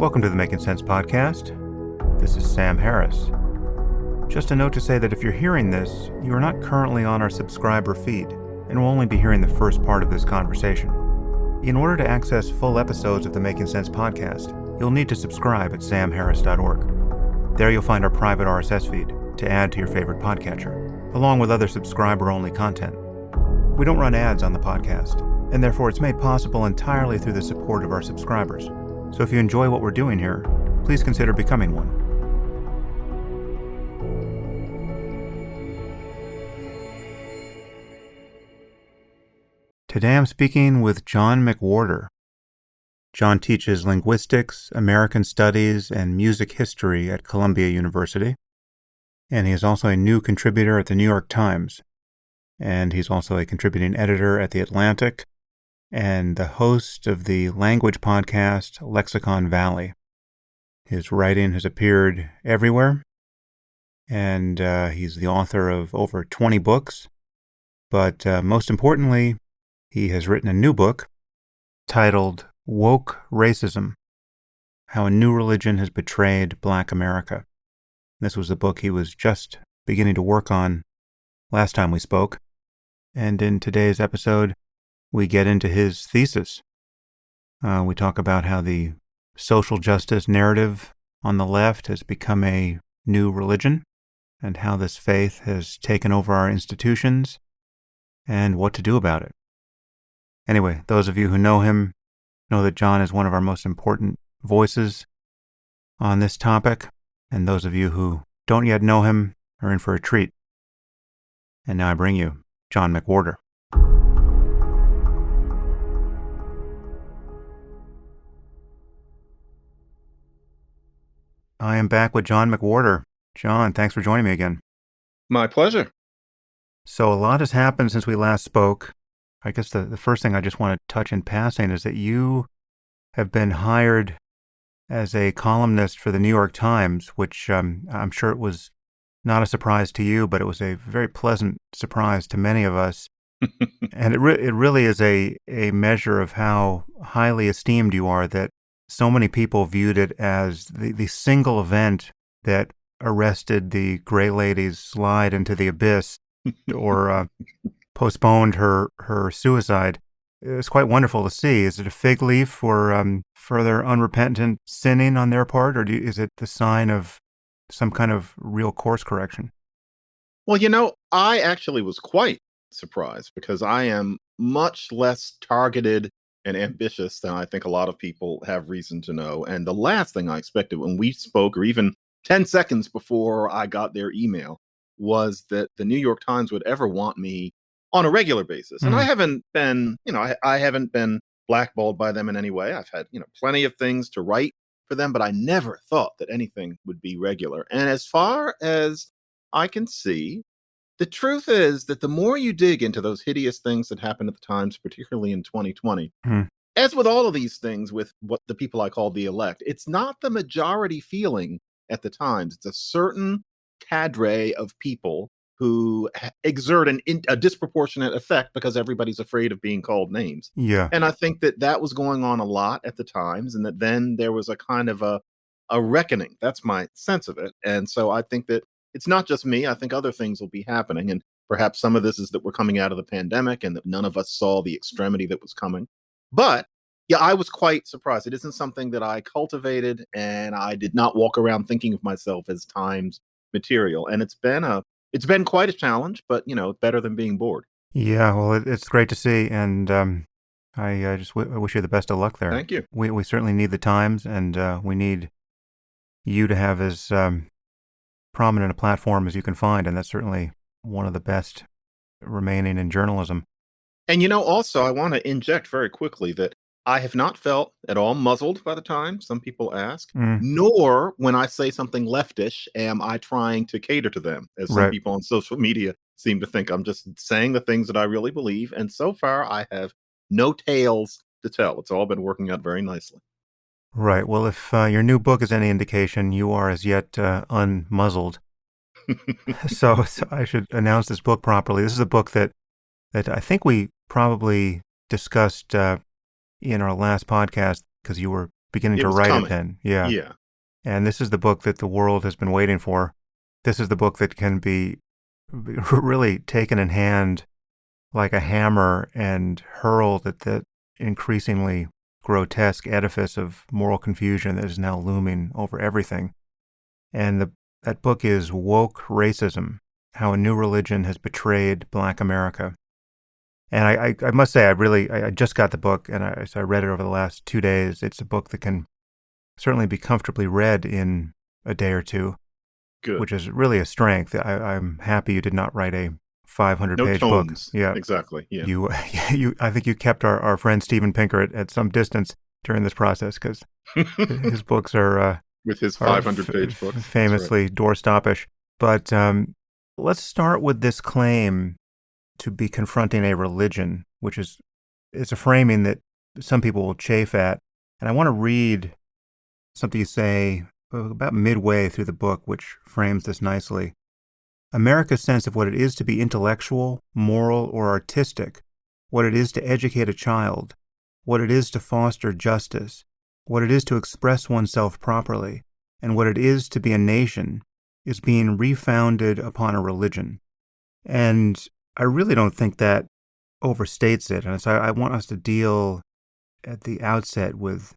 Welcome to the Making Sense podcast. This is Sam Harris. Just a note to say that if you're hearing this, you are not currently on our subscriber feed and will only be hearing the first part of this conversation. In order to access full episodes of the Making Sense podcast, you'll need to subscribe at samharris.org. There you'll find our private RSS feed to add to your favorite podcatcher, along with other subscriber-only content. We don't run ads on the podcast, and therefore it's made possible entirely through the support of our subscribers. So if you enjoy what we're doing here, please consider becoming one. Today I'm speaking with John McWhorter. John teaches linguistics, American studies, and music history at Columbia University. And he is also a new contributor at the New York Times. And he's also a contributing editor at The Atlantic and the host of the language podcast Lexicon Valley. His writing has appeared everywhere, and he's the author of over 20 books. But most importantly, he has written a new book titled Woke Racism: How a New Religion Has Betrayed Black America. This was the book he was just beginning to work on last time we spoke. And in today's episode, we get into his thesis. We talk about how the social justice narrative on the left has become a new religion, and how this faith has taken over our institutions, and what to do about it. Anyway, those of you who know him know that John is one of our most important voices on this topic, and those of you who don't yet know him are in for a treat. And now I bring you John McWhorter. I am back with John McWhorter. John, thanks for joining me again. My pleasure. So a lot has happened since we last spoke. I guess the first thing I just want to touch in passing is that you have been hired as a columnist for the New York Times, which I'm sure it was not a surprise to you, but it was a very pleasant surprise to many of us. And it really is a measure of how highly esteemed you are, that so many people viewed it as the single event that arrested the Gray Lady's slide into the abyss or postponed her suicide. It's quite wonderful to see. Is it a fig leaf for further unrepentant sinning on their part, or is it the sign of some kind of real course correction? Well, I actually was quite surprised because I am much less targeted and ambitious than I think a lot of people have reason to know. And the last thing I expected when we spoke, or even 10 seconds before I got their email, was that the New York Times would ever want me on a regular basis. And I haven't been, I haven't been blackballed by them in any way. I've had, plenty of things to write for them, but I never thought that anything would be regular. And as far as I can see, the truth is that the more you dig into those hideous things that happened at the Times, particularly in 2020, as with all of these things with what the people I call the elect, it's not the majority feeling at the Times. It's a certain cadre of people who exert a disproportionate effect because everybody's afraid of being called names. Yeah. And I think that was going on a lot at the Times, and that then there was a kind of a reckoning. That's my sense of it. And so I think that it's not just me. I think other things will be happening. And perhaps some of this is that we're coming out of the pandemic and that none of us saw the extremity that was coming. But yeah, I was quite surprised. It isn't something that I cultivated, and I did not walk around thinking of myself as Times material. And it's been quite a challenge, but better than being bored. Yeah, well, it's great to see, and I just wish you the best of luck there. Thank you. We certainly need the Times, and we need you to have as prominent a platform as you can find, and that's certainly one of the best remaining in journalism. And also, I want to inject very quickly that I have not felt at all muzzled by the Times, some people ask, nor when I say something leftish am I trying to cater to them, as some people on social media seem to think. I'm just saying the things that I really believe, and so far I have no tales to tell. It's all been working out very nicely. Right. Well, if your new book is any indication, you are as yet unmuzzled. So I should announce this book properly. This is a book that I think we probably discussed in our last podcast, because you were beginning It to was write it coming. then. Yeah. Yeah. And this is the book that the world has been waiting for. This is the book that can be really taken in hand like a hammer and hurled at that increasingly grotesque edifice of moral confusion that is now looming over everything. And that book is Woke Racism: How a New Religion Has Betrayed Black America. And I must say, I just got the book, and so I read it over the last 2 days. It's a book that can certainly be comfortably read in a day or two, Good. which is really a strength. I'm happy you did not write a No 500-page book. tomes. Yeah, Exactly. Yeah. I think you kept our friend Steven Pinker at some distance during this process because his books With his are 500-page books. That's right. famously doorstoppish. But let's start with this claim to be confronting a religion, which it's a framing that some people will chafe at. And I want to read something you say about midway through the book, which frames this nicely. America's sense of what it is to be intellectual, moral, or artistic, what it is to educate a child, what it is to foster justice, what it is to express oneself properly, and what it is to be a nation, is being refounded upon a religion. And I really don't think that overstates it. And so I want us to deal at the outset with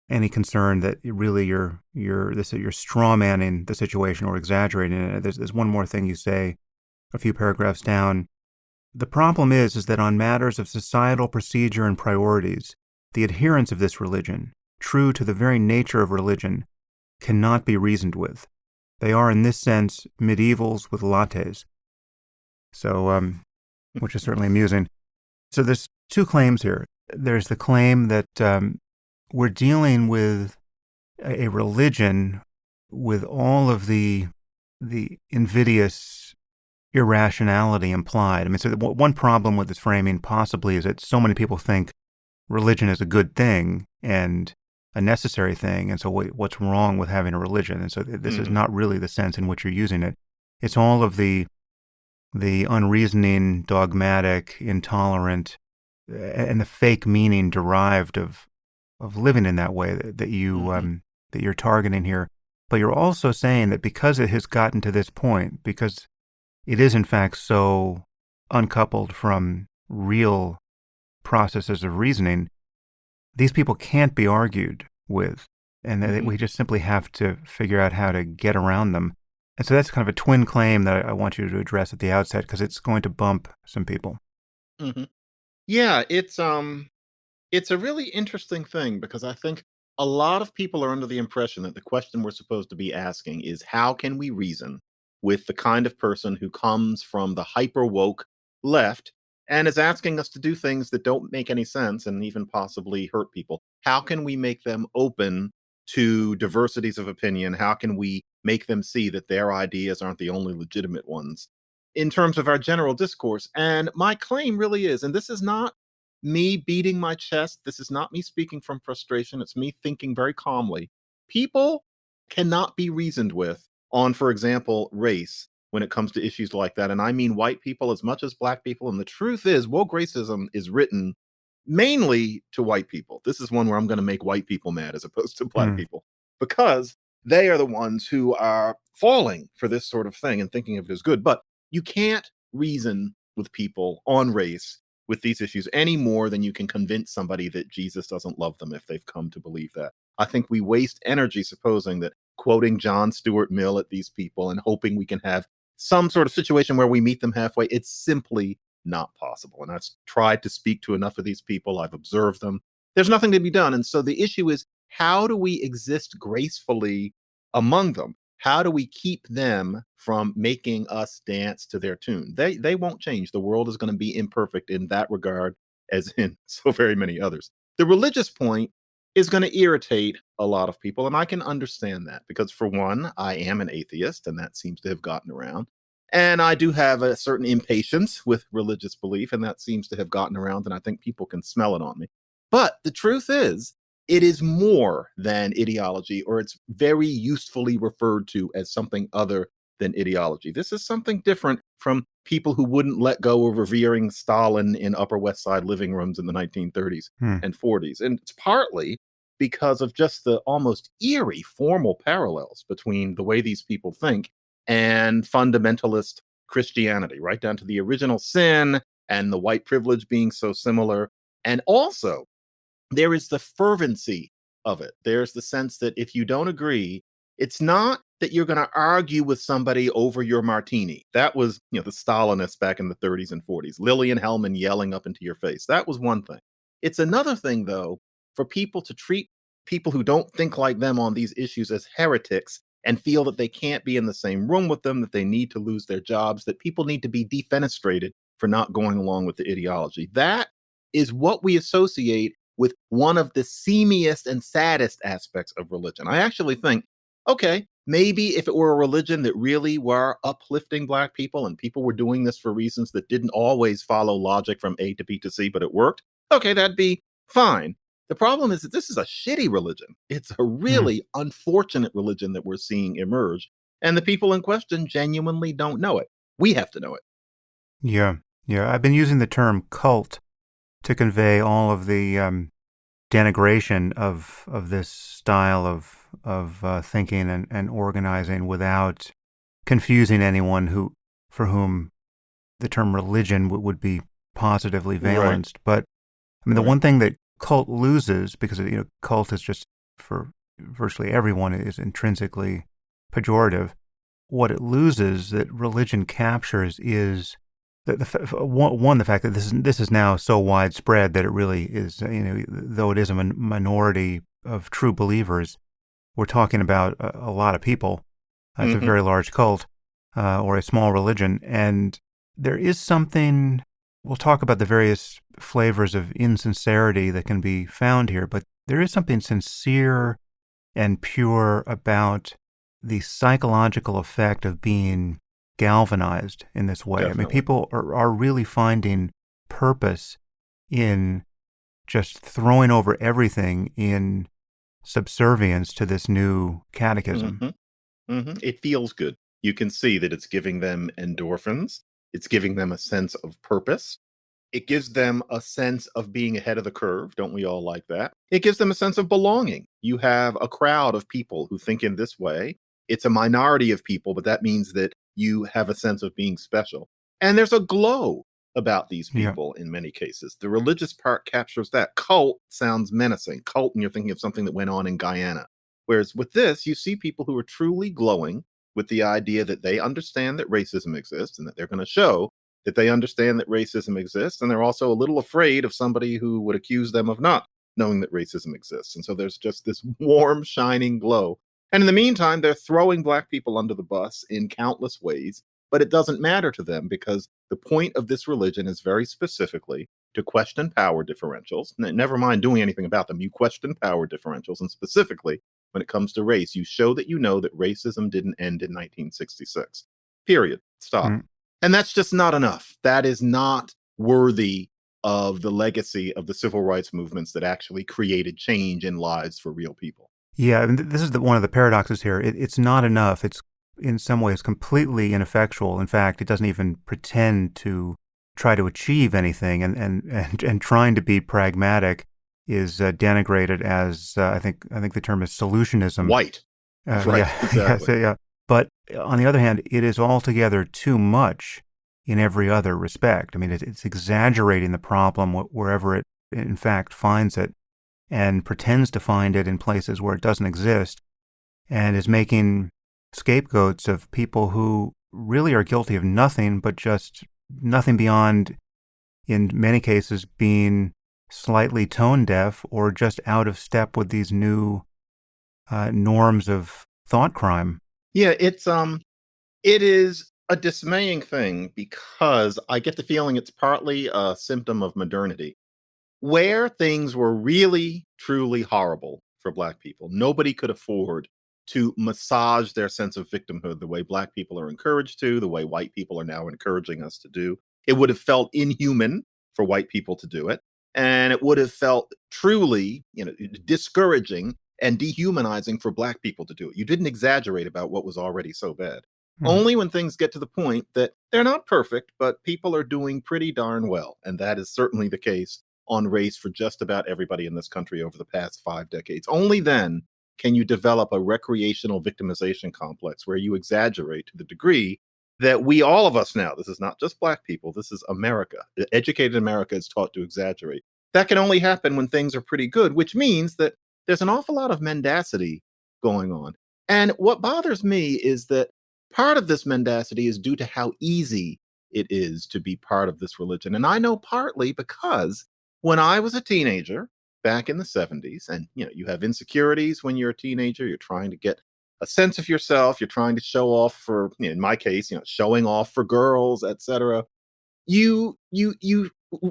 any concern that really you're strawmanning the situation or exaggerating it. There's one more thing you say a few paragraphs down. The problem is that on matters of societal procedure and priorities, the adherents of this religion, true to the very nature of religion, cannot be reasoned with. They are, in this sense, medievals with lattes. So, which is certainly amusing. So there's two claims here. There's the claim that we're dealing with a religion with all of the invidious irrationality implied. I mean, so one problem with this framing possibly is that so many people think religion is a good thing and a necessary thing, and so what's wrong with having a religion? And so this is not really the sense in which you're using it. It's all of the unreasoning, dogmatic, intolerant, and the fake meaning derived of living in that way that you're targeting here. But you're also saying that because it has gotten to this point, because it is in fact so uncoupled from real processes of reasoning, these people can't be argued with, and that we just simply have to figure out how to get around them. And so that's kind of a twin claim that I want you to address at the outset, because it's going to bump some people. Mm-hmm. Yeah, it's a really interesting thing because I think a lot of people are under the impression that the question we're supposed to be asking is how can we reason with the kind of person who comes from the hyper woke left and is asking us to do things that don't make any sense and even possibly hurt people? How can we make them open to diversities of opinion? How can we make them see that their ideas aren't the only legitimate ones in terms of our general discourse? And my claim really is, and this is not me beating my chest. This is not me speaking from frustration. It's me thinking very calmly. People cannot be reasoned with on, for example, race when it comes to issues like that. And I mean white people as much as black people. And the truth is, woke racism is written mainly to white people. This is one where I'm going to make white people mad as opposed to black people, because they are the ones who are falling for this sort of thing and thinking of it as good. But you can't reason with people on race with these issues any more than you can convince somebody that Jesus doesn't love them if they've come to believe that. I think we waste energy supposing that quoting John Stuart Mill at these people and hoping we can have some sort of situation where we meet them halfway. It's simply not possible. And I've tried to speak to enough of these people. I've observed them. There's nothing to be done. And so the issue is, how do we exist gracefully among them? How do we keep them from making us dance to their tune? They won't change. The world is going to be imperfect in that regard, as in so very many others. The religious point is going to irritate a lot of people. And I can understand that because, for one, I am an atheist, and that seems to have gotten around. And I do have a certain impatience with religious belief, and that seems to have gotten around, and I think people can smell it on me. But the truth is, it is more than ideology, or it's very usefully referred to as something other than ideology. This is something different from people who wouldn't let go of revering Stalin in Upper West Side living rooms in the 1930s and 40s. And it's partly because of just the almost eerie formal parallels between the way these people think and fundamentalist Christianity, right down to the original sin and the white privilege being so similar. And also, there is the fervency of it. There's the sense that if you don't agree, it's not that you're going to argue with somebody over your martini. That was, the Stalinists back in the 30s and 40s. Lillian Hellman yelling up into your face. That was one thing. It's another thing, though, for people to treat people who don't think like them on these issues as heretics and feel that they can't be in the same room with them, that they need to lose their jobs, that people need to be defenestrated for not going along with the ideology. That is what we associate with one of the seamiest and saddest aspects of religion. I actually think, okay, maybe if it were a religion that really were uplifting Black people and people were doing this for reasons that didn't always follow logic from A to B to C, but it worked, okay, that'd be fine. The problem is that this is a shitty religion. It's a really unfortunate religion that we're seeing emerge. And the people in question genuinely don't know it. We have to know it. Yeah. I've been using the term cult to convey all of the denigration of this style of thinking and organizing without confusing anyone for whom the term religion would be positively valenced. Right. But I mean, the one thing that cult loses, because cult is just for virtually everyone is intrinsically pejorative. What it loses that religion captures is the fact that this is now so widespread that it really is, though it is a minority of true believers, we're talking about a lot of people. It's a very large cult or a small religion. And there is something, we'll talk about the various flavors of insincerity that can be found here, but there is something sincere and pure about the psychological effect of being galvanized in this way. Definitely. I mean, people are really finding purpose in just throwing over everything in subservience to this new catechism. It feels good. You can see that it's giving them endorphins. It's giving them a sense of purpose. It gives them a sense of being ahead of the curve. Don't we all like that? It gives them a sense of belonging. You have a crowd of people who think in this way. It's a minority of people, but that means that you have a sense of being special. And there's a glow about these people in many cases. The religious part captures that. Cult sounds menacing. Cult, and you're thinking of something that went on in Guyana. Whereas with this, you see people who are truly glowing with the idea that they understand that racism exists and that they're going to show that they understand that racism exists. And they're also a little afraid of somebody who would accuse them of not knowing that racism exists. And so there's just this warm, shining glow. And in the meantime, they're throwing Black people under the bus in countless ways, but it doesn't matter to them because the point of this religion is very specifically to question power differentials. Never mind doing anything about them. You question power differentials. And specifically, when it comes to race, you show that you know that racism didn't end in 1966. Period. Stop. And that's just not enough. That is not worthy of the legacy of the civil rights movements that actually created change in lives for real people. Yeah, and this is one of the paradoxes here. It's not enough. It's in some ways completely ineffectual. In fact, it doesn't even pretend to try to achieve anything, and trying to be pragmatic is denigrated as I think the term is solutionism. White. Right. Yeah, exactly. Yeah. But on the other hand, it is altogether too much in every other respect. I mean, it's exaggerating the problem wherever it in fact finds it, and pretends to find it in places where it doesn't exist, and is making scapegoats of people who really are guilty of nothing but just nothing beyond, in many cases, being slightly tone deaf or just out of step with these new norms of thought crime. Yeah, it is a dismaying thing because I get the feeling it's partly a symptom of modernity. Where things were really, truly horrible for Black people, nobody could afford to massage their sense of victimhood the way Black people are encouraged to, the way white people are now encouraging us to do. It would have felt inhuman for white people to do it. And it would have felt truly, discouraging and dehumanizing for Black people to do it. You didn't exaggerate about what was already so bad. Only when things get to the point that they're not perfect, but people are doing pretty darn well. And that is certainly the case on race for just about everybody in this country over the past 5 decades. Only then can you develop a recreational victimization complex where you exaggerate to the degree that we, all of us now, this is not just Black people, this is America. Educated America is taught to exaggerate. That can only happen when things are pretty good, which means that there's an awful lot of mendacity going on. And what bothers me is that part of this mendacity is due to how easy it is to be part of this religion. And I know partly because when I was a teenager back in the 70s, and you have insecurities when you're a teenager, you're trying to get a sense of yourself, you're trying to show off for, in my case, showing off for girls, etc. You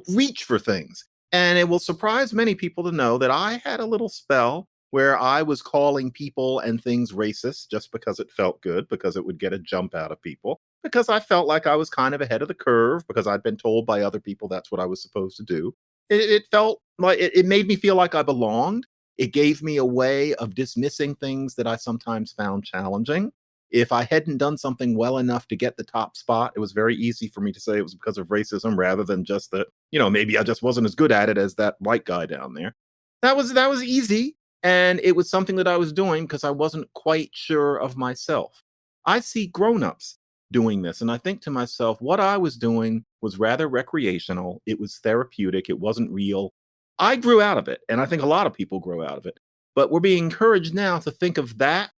reach for things. And it will surprise many people to know that I had a little spell where I was calling people and things racist just because it felt good, because it would get a jump out of people, because I felt like I was kind of ahead of the curve, because I'd been told by other people that's what I was supposed to do. It felt like it made me feel like I belonged. It gave me a way of dismissing things that I sometimes found challenging. If I hadn't done something well enough to get the top spot, it was very easy for me to say it was because of racism rather than just that, maybe I just wasn't as good at it as that white guy down there. That was easy. And it was something that I was doing because I wasn't quite sure of myself. I see grown-ups doing this, and I think to myself, what I was doing was rather recreational. It was therapeutic. It wasn't real. I grew out of it, and I think a lot of people grow out of it. But we're being encouraged now to think of that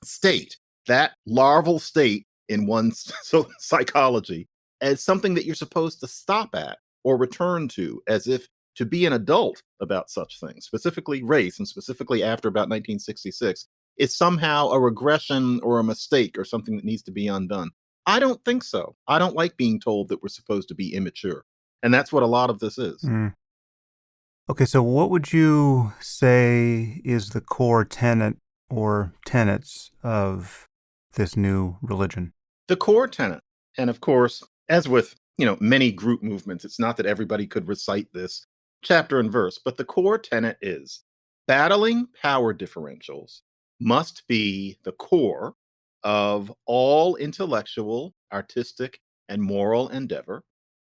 state, that larval state in one's psychology, as something that you're supposed to stop at or return to, as if to be an adult about such things, specifically race, and specifically after about 1966, is somehow a regression or a mistake or something that needs to be undone. I don't think so. I don't like being told that we're supposed to be immature. And that's what a lot of this is. Mm. Okay, so what would you say is the core tenet or tenets of this new religion? The core tenet, and of course, as with many group movements, it's not that everybody could recite this chapter and verse, but the core tenet is battling power differentials must be the core of all intellectual, artistic, and moral endeavor,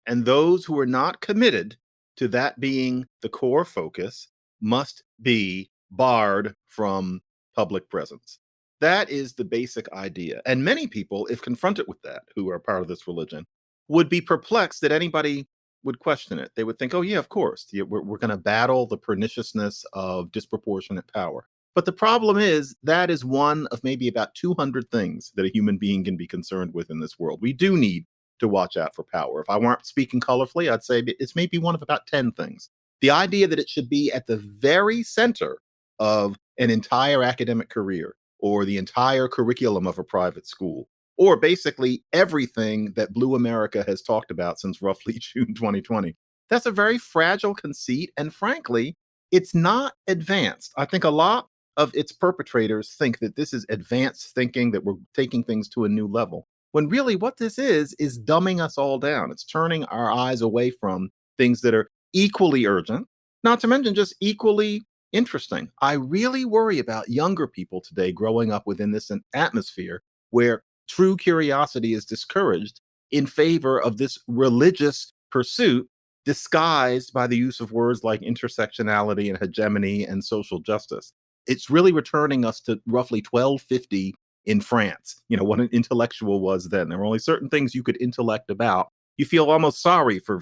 and those who are not committed to that being the core focus must be barred from public presence. That is the basic idea. And many people, if confronted with that, who are part of this religion, would be perplexed that anybody would question it. They would think, oh, yeah, of course, we're going to battle the perniciousness of disproportionate power. But the problem is that is one of maybe about 200 things that a human being can be concerned with in this world. We do need to watch out for power. If I weren't speaking colorfully, I'd say it's maybe one of about 10 things. The idea that it should be at the very center of an entire academic career or the entire curriculum of a private school, or basically everything that Blue America has talked about since roughly June 2020. That's a very fragile conceit, and frankly, it's not advanced. I think a lot of its perpetrators think that this is advanced thinking, that we're taking things to a new level, when really what this is dumbing us all down. It's turning our eyes away from things that are equally urgent, not to mention just equally interesting. I really worry about younger people today growing up within this atmosphere where true curiosity is discouraged in favor of this religious pursuit disguised by the use of words like intersectionality and hegemony and social justice. It's really returning us to roughly 1250 in France, what an intellectual was then. There were only certain things you could intellect about. You feel almost sorry for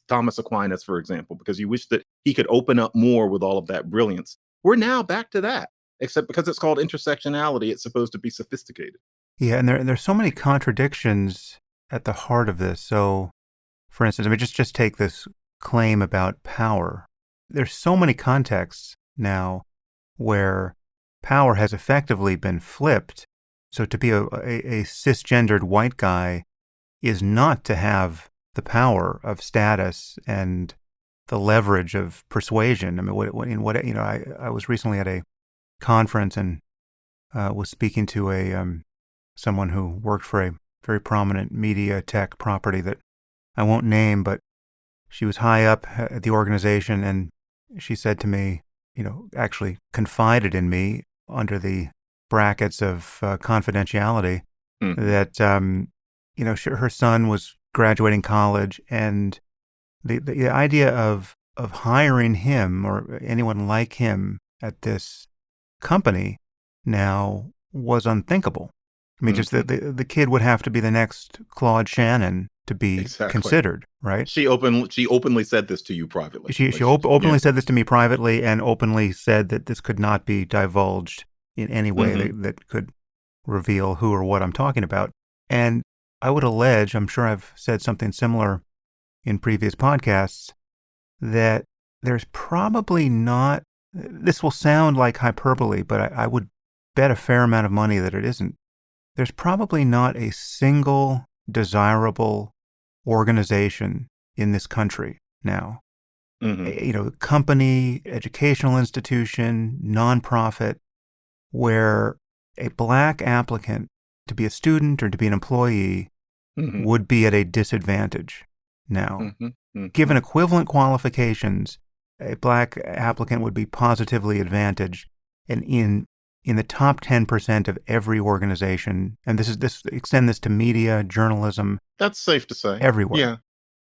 Thomas Aquinas, for example, because you wish that he could open up more with all of that brilliance. We're now back to that, except because it's called intersectionality, it's supposed to be sophisticated. Yeah, and there's so many contradictions at the heart of this. So, for instance, I mean, just take this claim about power. There's so many contexts now where power has effectively been flipped. So to be a cisgendered white guy is not to have the power of status and the leverage of persuasion. I mean, I was recently at a conference and was speaking to someone who worked for a very prominent media tech property that I won't name, but she was high up at the organization, and she said to me, actually confided in me under the brackets of confidentiality that, her son was graduating college, and the idea of of hiring him or anyone like him at this company now was unthinkable. I mean, just the kid would have to be the next Claude Shannon to be Exactly. considered, right? She openly said this to you privately. She openly said this to me privately and openly said that this could not be divulged in any way that could reveal who or what I'm talking about. And I would allege, I'm sure I've said something similar in previous podcasts, that there's probably not, this will sound like hyperbole, but I would bet a fair amount of money that it isn't. There's probably not a single desirable organization in this country now. Company, educational institution, nonprofit, where a black applicant to be a student or to be an employee would be at a disadvantage now. Given equivalent qualifications, a black applicant would be positively advantaged. And in the top 10% of every organization, and extend this to media, journalism. That's safe to say. Everywhere.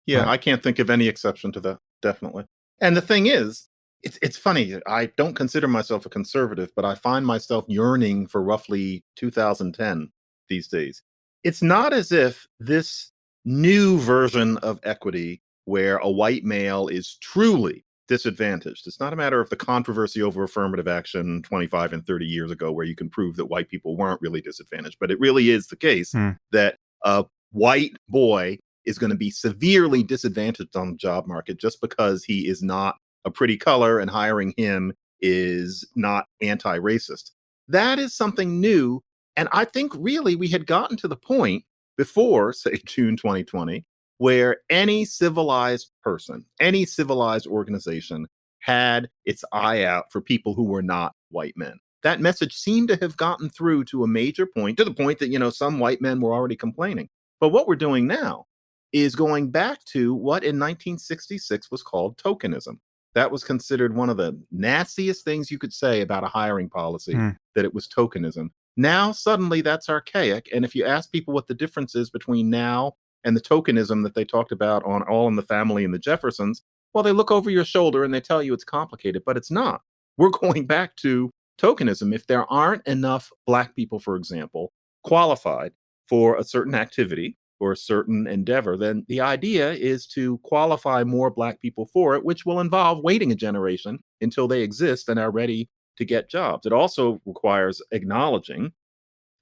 Yeah. Right. I can't think of any exception to that, definitely. And the thing is, it's funny. I don't consider myself a conservative, but I find myself yearning for roughly 2010 these days. It's not as if this new version of equity where a white male is truly disadvantaged. It's not a matter of the controversy over affirmative action 25 and 30 years ago where you can prove that white people weren't really disadvantaged, but it really is the case that a white boy is going to be severely disadvantaged on the job market just because he is not a pretty color and hiring him is not anti-racist. That is something new. And I think really we had gotten to the point before, say, June 2020, where any civilized person, any civilized organization had its eye out for people who were not white men. That message seemed to have gotten through to a major point, to the point that, some white men were already complaining. But what we're doing now is going back to what in 1966 was called tokenism. That was considered one of the nastiest things you could say about a hiring policy, that it was tokenism. Now, suddenly that's archaic. And if you ask people what the difference is between now and the tokenism that they talked about on All in the Family and the Jeffersons, well, they look over your shoulder and they tell you it's complicated, but it's not. We're going back to tokenism. If there aren't enough black people, for example, qualified for a certain activity or a certain endeavor, then the idea is to qualify more black people for it, which will involve waiting a generation until they exist and are ready to get jobs. It also requires acknowledging,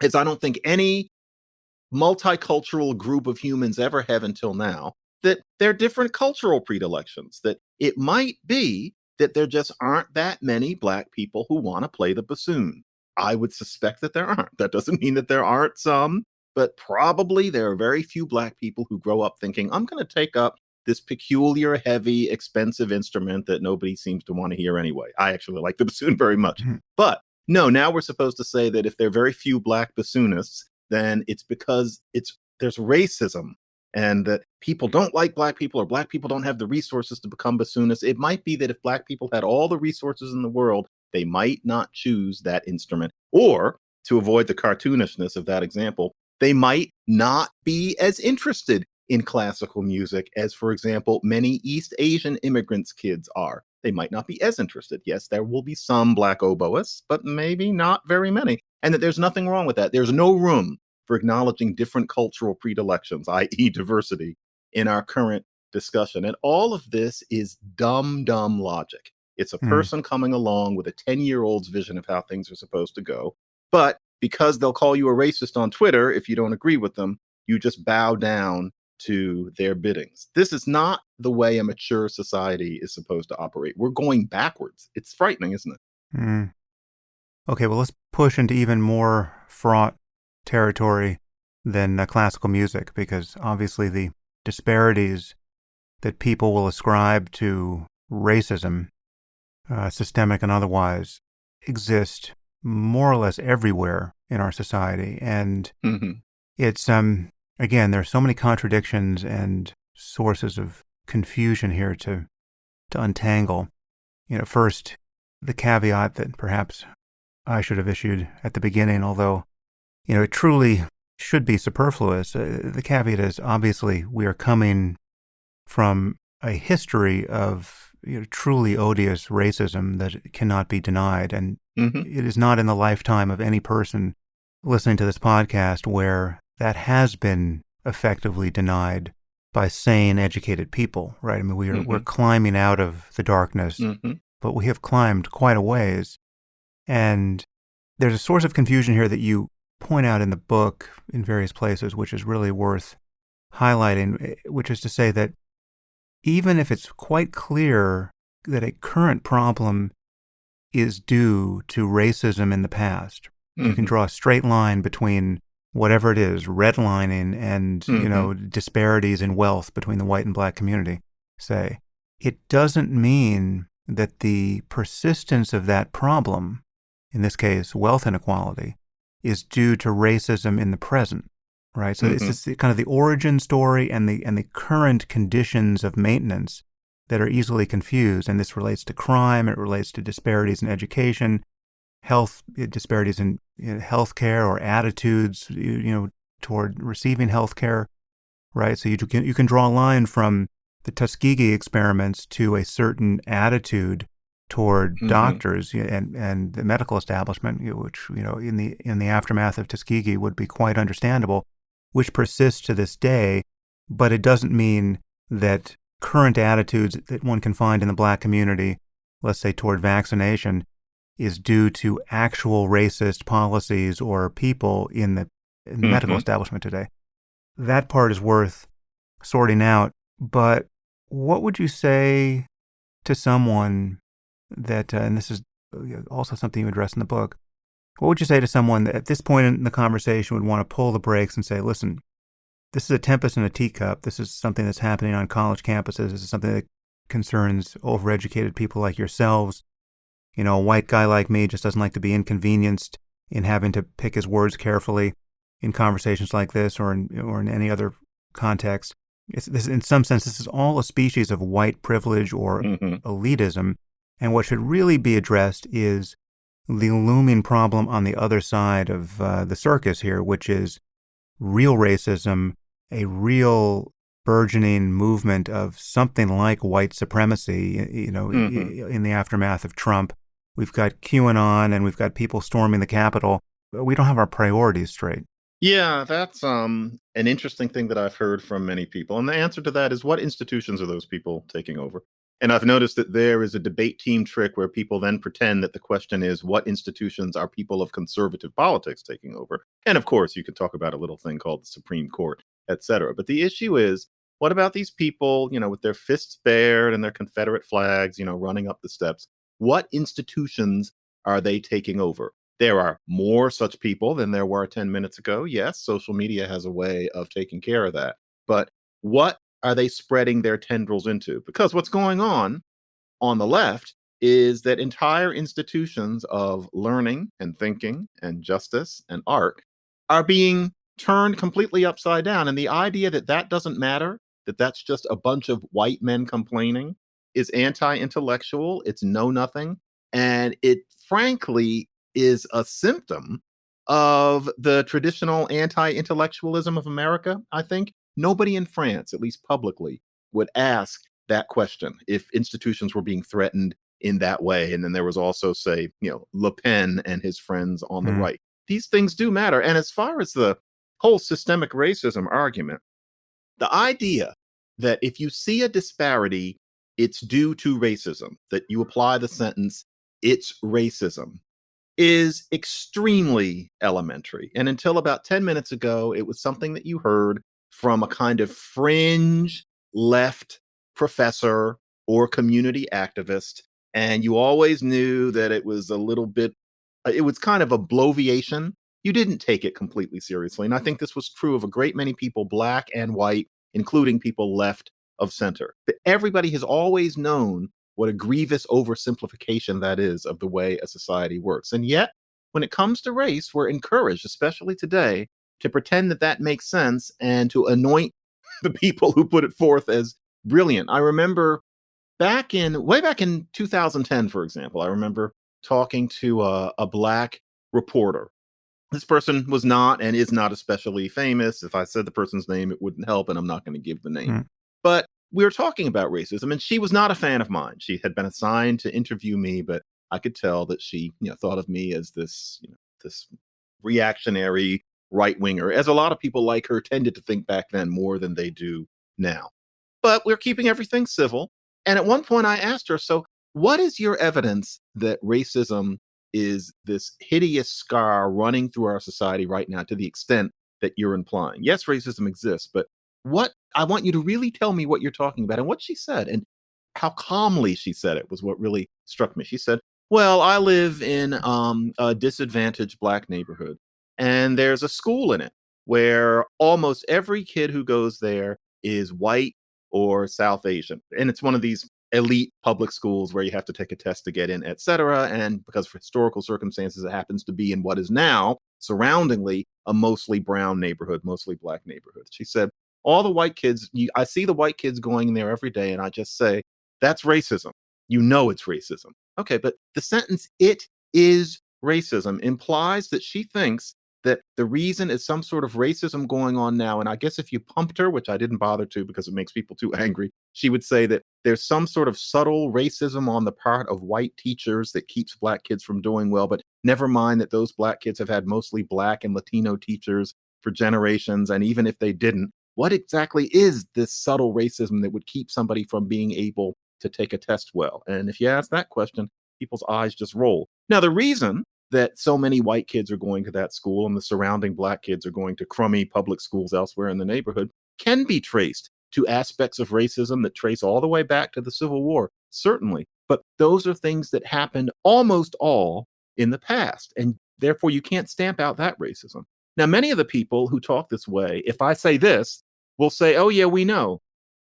as I don't think any multicultural group of humans ever have until now, that there are different cultural predilections, that it might be that there just aren't that many black people who want to play the bassoon. I would suspect that there aren't. That doesn't mean that there aren't some, but probably there are very few black people who grow up thinking, I'm going to take up this peculiar, heavy, expensive instrument that nobody seems to want to hear anyway. I actually like the bassoon very much. But no, now we're supposed to say that if there are very few black bassoonists, then it's because there's racism and that people don't like black people or black people don't have the resources to become bassoonists. It might be that if black people had all the resources in the world, they might not choose that instrument. Or, to avoid the cartoonishness of that example, they might not be as interested in classical music as, for example, many East Asian immigrants' kids are. They might not be as interested. Yes, there will be some black oboists, but maybe not very many. And that there's nothing wrong with that. There's no room for acknowledging different cultural predilections, i.e. diversity, in our current discussion. And all of this is dumb logic. It's a person coming along with a 10-year-old's vision of how things are supposed to go. But because they'll call you a racist on Twitter if you don't agree with them, you just bow down to their biddings. This is not the way a mature society is supposed to operate. We're going backwards. It's frightening, isn't it? Okay, well, let's push into even more fraught territory than classical music, because obviously the disparities that people will ascribe to racism, systemic and otherwise, exist more or less everywhere in our society. And it's, again, there are so many contradictions and sources of confusion here to untangle. First, the caveat that perhaps I should have issued at the beginning, although, it truly should be superfluous. The caveat is, obviously, we are coming from a history of truly odious racism that cannot be denied. And Hmm. it is not in the lifetime of any person listening to this podcast where that has been effectively denied by sane, educated people, right? I mean, we're Hmm. climbing out of the darkness, Hmm. but we have climbed quite a ways. And there's a source of confusion here that you point out in the book in various places, which is really worth highlighting, which is to say that even if it's quite clear that a current problem is due to racism in the past, you can Hmm. draw a straight line between whatever it is, redlining and, Hmm. disparities in wealth between the white and black community, say. It doesn't mean that the persistence of that problem, in this case, wealth inequality, is due to racism in the present, right? So it's Hmm. just kind of the origin story and the current conditions of maintenance that are easily confused. And this relates to crime, it relates to disparities in education, health disparities in healthcare or attitudes, toward receiving healthcare, right? So you can draw a line from the Tuskegee experiments to a certain attitude toward Hmm. doctors and the medical establishment, which in the aftermath of Tuskegee would be quite understandable, which persists to this day. But it doesn't mean that current attitudes that one can find in the black community, let's say toward vaccination, is due to actual racist policies or people in the medical Hmm. establishment today. That part is worth sorting out. But what would you say to someone that, and this is also something you address in the book, what would you say to someone that at this point in the conversation would want to pull the brakes and say, listen, this is a tempest in a teacup. This is something that's happening on college campuses. This is something that concerns overeducated people like yourselves. A white guy like me just doesn't like to be inconvenienced in having to pick his words carefully in conversations like this or in any other context. In some sense, this is all a species of white privilege or Hmm. elitism. And what should really be addressed is the looming problem on the other side of the circus here, which is real racism, a real burgeoning movement of something like white supremacy, Hmm. in the aftermath of Trump. We've got QAnon and we've got people storming the Capitol. We don't have our priorities straight. Yeah, that's an interesting thing that I've heard from many people. And the answer to that is, what institutions are those people taking over? And I've noticed that there is a debate team trick where people then pretend that the question is, what institutions are people of conservative politics taking over? And of course, you could talk about a little thing called the Supreme Court, etc. But the issue is, what about these people, with their fists bared and their Confederate flags, running up the steps? What institutions are they taking over? There are more such people than there were 10 minutes ago. Yes, social media has a way of taking care of that. But what are they spreading their tendrils into? Because what's going on the left is that entire institutions of learning and thinking and justice and art are being turned completely upside down. And the idea that that doesn't matter, that that's just a bunch of white men complaining, is anti intellectual. It's know nothing. And it frankly is a symptom of the traditional anti intellectualism of America. I think nobody in France, at least publicly, would ask that question if institutions were being threatened in that way. And then there was also, say, Le Pen and his friends on the Mm. right. These things do matter. And as far as the whole systemic racism argument, the idea that if you see a disparity, it's due to racism, that you apply the sentence, it's racism, is extremely elementary. And until about 10 minutes ago, it was something that you heard from a kind of fringe left professor or community activist. And you always knew that it was a little bit, it was kind of a bloviation. You didn't take it completely seriously. And I think this was true of a great many people, black and white, including people left of center. But everybody has always known what a grievous oversimplification that is of the way a society works. And yet, when it comes to race, we're encouraged, especially today, to pretend that that makes sense and to anoint the people who put it forth as brilliant. I remember way back in 2010, for example, I remember talking to a black reporter. This person was not and is not especially famous. If I said the person's name, it wouldn't help, and I'm not going to give the name. Mm. But we were talking about racism, and she was not a fan of mine. She had been assigned to interview me, but I could tell that she, thought of me as this, this reactionary right winger, as a lot of people like her tended to think back then more than they do now. But we're keeping everything civil. And at one point I asked her, so what is your evidence that racism is this hideous scar running through our society right now to the extent that you're implying? Yes, racism exists, but what I want you to really tell me what you're talking about. And what she said and how calmly she said it was what really struck me. She said, well, I live in a disadvantaged Black neighborhood, and there's a school in it where almost every kid who goes there is white or South Asian. And it's one of these elite public schools where you have to take a test to get in, et cetera. And because of historical circumstances, it happens to be in what is now surroundingly a mostly brown neighborhood, mostly Black neighborhood. She said, all the white kids, I see the white kids going in there every day, and I just say, that's racism. You know it's racism. Okay, but the sentence, it is racism, implies that she thinks that the reason is some sort of racism going on now. And I guess if you pumped her, which I didn't bother to because it makes people too angry, she would say that there's some sort of subtle racism on the part of white teachers that keeps Black kids from doing well. But never mind that those Black kids have had mostly Black and Latino teachers for generations. And even if they didn't, what exactly is this subtle racism that would keep somebody from being able to take a test well? And if you ask that question, people's eyes just roll. Now, the reason that so many white kids are going to that school and the surrounding Black kids are going to crummy public schools elsewhere in the neighborhood can be traced to aspects of racism that trace all the way back to the Civil War, certainly. But those are things that happened almost all in the past. And therefore, you can't stamp out that racism. Now, many of the people who talk this way, if I say this, will say, oh, yeah, we know.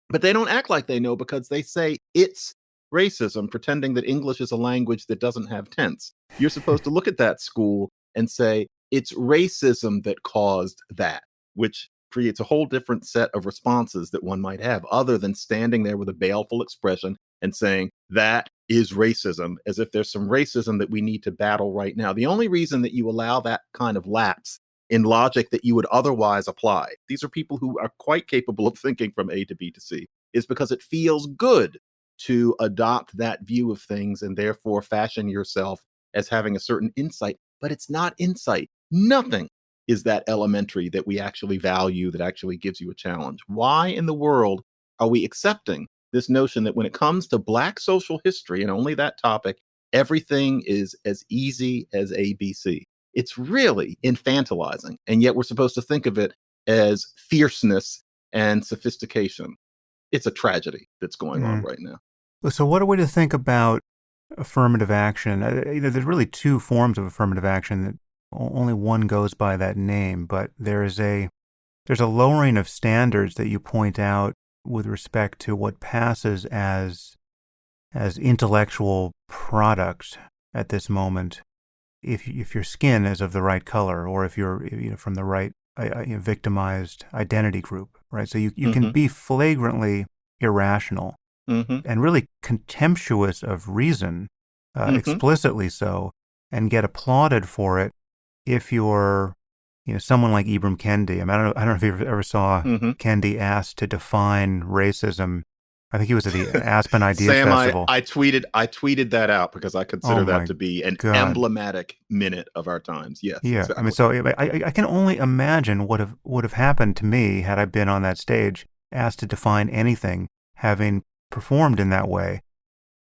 But they don't act like they know because they say it's racism, pretending that English is a language that doesn't have tense. You're supposed to look at that school and say, it's racism that caused that, which creates a whole different set of responses that one might have, other than standing there with a baleful expression and saying, that is racism, as if there's some racism that we need to battle right now. The only reason that you allow that kind of lapse in logic that you would otherwise apply, these are people who are quite capable of thinking from A to B to C, is because it feels good to adopt that view of things and therefore fashion yourself as having a certain insight. But it's not insight. Nothing is that elementary that we actually value, that actually gives you a challenge. Why in the world are we accepting this notion that when it comes to Black social history and only that topic, everything is as easy as ABC? It's really infantilizing. And yet we're supposed to think of it as fierceness and sophistication. It's a tragedy that's going on right now. So what are we to think about affirmative action? There's really two forms of affirmative action that only one goes by that name, but there's a lowering of standards that you point out with respect to what passes as intellectual product at this moment. If your skin is of the right color, or if you're from the right victimized identity group, right? So you can be flagrantly irrational and really contemptuous of reason, explicitly so, and get applauded for it if you're someone like Ibram Kendi. I mean, I don't know if you ever saw Kendi asked to define racism. I think he was at the Aspen Ideas Sam, Festival. I tweeted that out because I consider that to be an emblematic minute of our times. Yes. Yeah. Exactly. I mean, so I can only imagine what would have happened to me had I been on that stage asked to define anything, having performed in that way.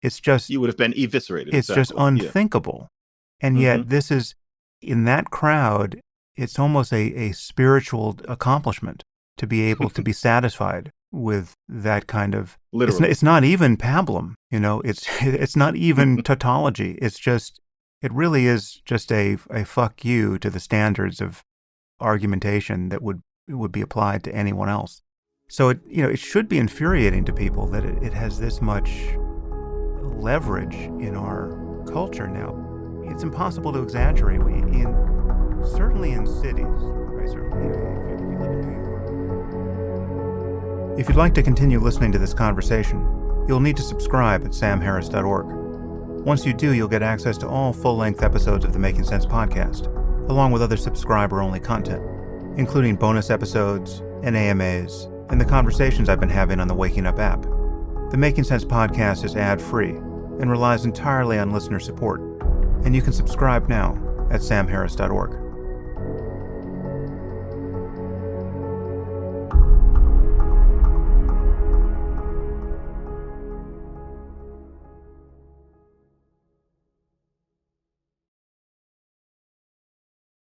It's just, you would have been eviscerated. It's just unthinkable. Yeah. And yet this is, in that crowd, it's almost a spiritual accomplishment to be able to be satisfied with that kind of, literally. It's not even pablum, it's not even tautology. It's just, it really is just a fuck you to the standards of argumentation that would be applied to anyone else. So it should be infuriating to people that it has this much leverage in our culture now. It's impossible to exaggerate. Certainly in cities, right? Certainly, if you live in New York. If you'd like to continue listening to this conversation, you'll need to subscribe at samharris.org. Once you do, you'll get access to all full-length episodes of the Making Sense podcast, along with other subscriber-only content, including bonus episodes and AMAs and the conversations I've been having on the Waking Up app. The Making Sense podcast is ad-free and relies entirely on listener support, and you can subscribe now at samharris.org.